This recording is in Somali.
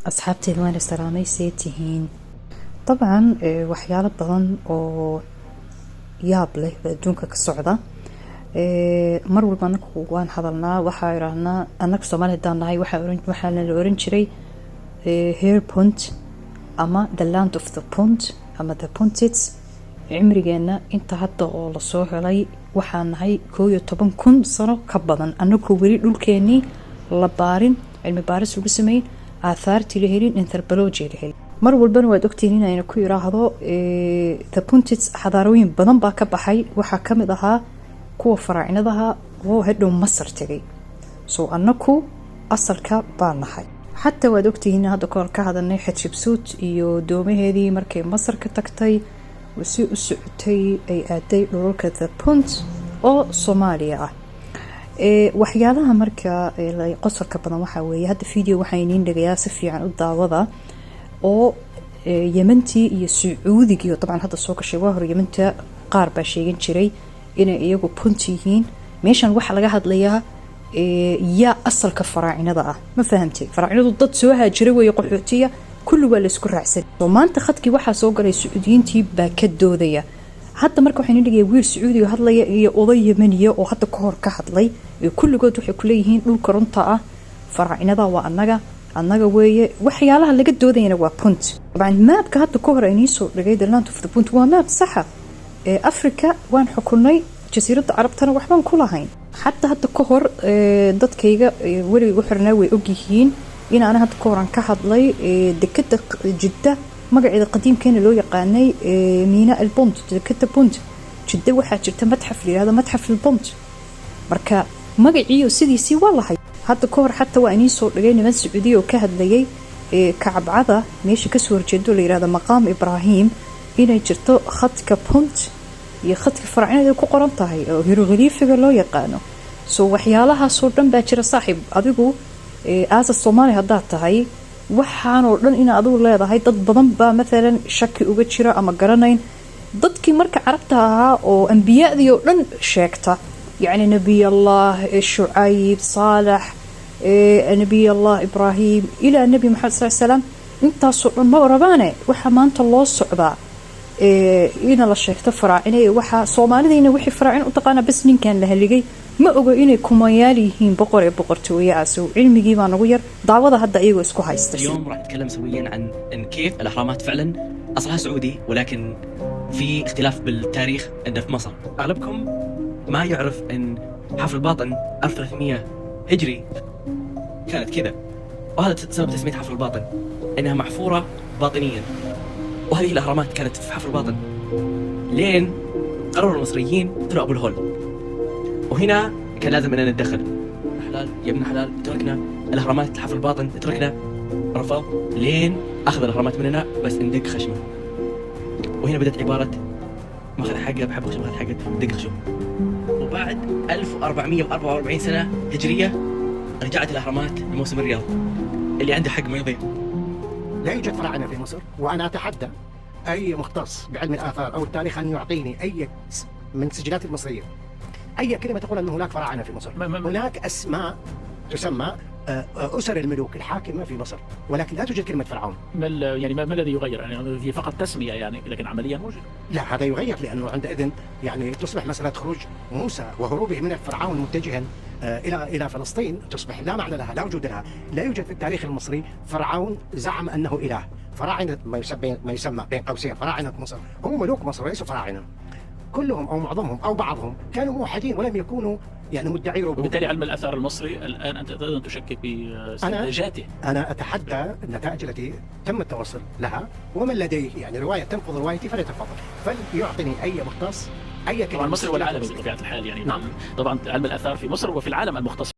أصحابتي وين salaamay see tihiin طبعا waxyaalo badan oo yaab leh baa adduunka ka socda mar walba anagu waan hadalnaa waxaa iraahnaa anaga Soomaali hadaan nahay waxaa la oran jiray hair punt ama the land of the punt ama the puntits cimrigeena inta hadda oo la soo helay waxaan nahay 11,000 sano ka badan anagu weli dhulkeenii la baarin cilmi baaris ugu sameeyay aahaartii la helin anthropology la helin mar walbana waad ogtiin inayna ku yiraahdo the puntits xadaarooyin badan baa ka baxay waxa kamid ahaa kuwa faraacinadaha oo hadhow Masar tagay soo anagu asalka baa nahay hatta waad ogtiin hadda ka hadalnay Hatshepsut iyo doomaheedii markay Masar ka tagtay wasi u socotay ay aaday dhulka the punt oo Soomaaliya ah waxyaalaha marka la qosolka badan waxa weeye hadda video waxaan idin dhigayaa si fiican u daawada oo Yementii iyo Sacuudiga iyo طبعا hadda soo gashay waa hor Yementa qaar baa sheegan jiray inay iyagu punt yihiin meeshan waxa laga hadlayaa yaa asalka faraacinada ah ma fahamtay faraacinadu dad soo haajiray way qaxootiya kullu waa la isku raacsan oo maanta khadkii waxa soo galay Sacuudiyiintii baa ka doodaya hadda marka waxaan dhigay wiil Sacuudi oo hadlaya iyo oday Yemeniya oo hadda ka hor ka hadlay kulligood waxay ku leeyihiin dhulka runta ah faraacinada waa annaga weeye waxyaalaha laga doodayna waa punt طبعا maabka hadda ka hor ay soo dhigay the land of the punt waa maab sax ah Afrika waan xukunay jasiiradda Carabtana waxbaan ku lahayn hatta hadda ka hor dadkayga wali ugu xirnaa way og yihiin in aan hadda ka hor ka hadlay dekada Jidda magaceeda qadiimkeena loo yaqaanay Miina al-Punt dekada Punt Jidda waxa jirta madxaf leeyahay madxaf al-Punt marka magaciiyo sidiisii wallahi hadda ka hor hatta waa inii soo dhigay niman Sacuudi oo ka hadlayay kacbada meesha ka soo horjeedo la yiraahdo maqaam Ibrahim inay jirto khadka punt iyo khadka faraacinada ku qoran tahay oo hieroglyphiga loo yaqaano soo waxyaalaha soo dhan baa jira saaxiib adigu aasa Soomaali hadda tahay waxaan oo dhan in adigu leedahay dad badan baa mesela shaki uga jira ama garanayn dadkii marka carabta ahaa oo anbiyaadii oo dhan sheegta يعني نبي الله شعيب صالح نبي الله إبراهيم إلى النبي محمد صلى الله عليه وسلم انت صعون ما وربانه وحا ما انت الله الصعباء إنا الله الشيخ تفراعنه وحا صومالي دينا وحي فراعين وطقانا بس نين كان لها اللي ما أقول إني كمياليهين بقرتوية عسو علمي جيبا نغير دعوة هدا إيغو اسكو هايستسي اليوم راح نتكلم سويا عن إن كيف الأهرامات فعلا أصلها سعودي ولكن في اختلاف بالتاريخ عندنا في مصر أغلبكم ما يعرف ان حفر الباطن 1300 هجري كانت كذا وهذا سبب تسمية حفر الباطن انها محفورة باطنيا وهذه الاهرامات كانت في حفر الباطن لين قرروا المصريين طلعوا ابو الهول وهنا كان لازم اننا نتدخل حلال يا ابن حلال تركنا الاهرامات حفر الباطن تركنا رفض لين اخذ الاهرامات مننا بس ندق خشمه وهنا بدت عبارة ماخذ حقه بحب خشم ماخذ حقه دق خشم وبعد 1444 سنة هجرية رجعت الأهرامات لموسم الرياض اللي عنده حق ما يضيع. لا يوجد فراعنة في مصر وأنا أتحدى أي مختص بعلم الآثار أو التاريخ أن يعطيني أي من السجلات المصرية أي كلمة تقول أن هناك فراعنة في مصر. هناك أسماء تسمى أسر الملوك الحاكمة في مصر ولكن لا توجد كلمة فرعون. ما الذي يغير؟ يعني هي فقط تسمية يعني لكن عمليا موجود. لا هذا يغير لأنه عندئذ يعني تصبح مسألة خروج موسى وهروبه من فرعون متجها إلى فلسطين تصبح لا معنى لها لا وجود لها. لا يوجد في التاريخ المصري فرعون زعم أنه إله. فراعنة ما يسمى بين قوسين فراعنة مصر هم ملوك مصر وليسوا فراعنة كلهم أو معظمهم أو بعضهم كانوا موحدين ولم يكونوا يعني مدعي ربوبية. وبالتالي علم الآثار المصري الآن أنت أيضا تشكك باستنتاجاته. أنا أتحدى النتائج التي تم التوصل لها ومن لديه يعني رواية تنقض روايتي فليتفضل فليعطني أي مختص أي كلمة. طبعا مصر والعالم بطبيعة الحال يعني. نعم. طبعا علم الآثار في مصر وفي العالم المختص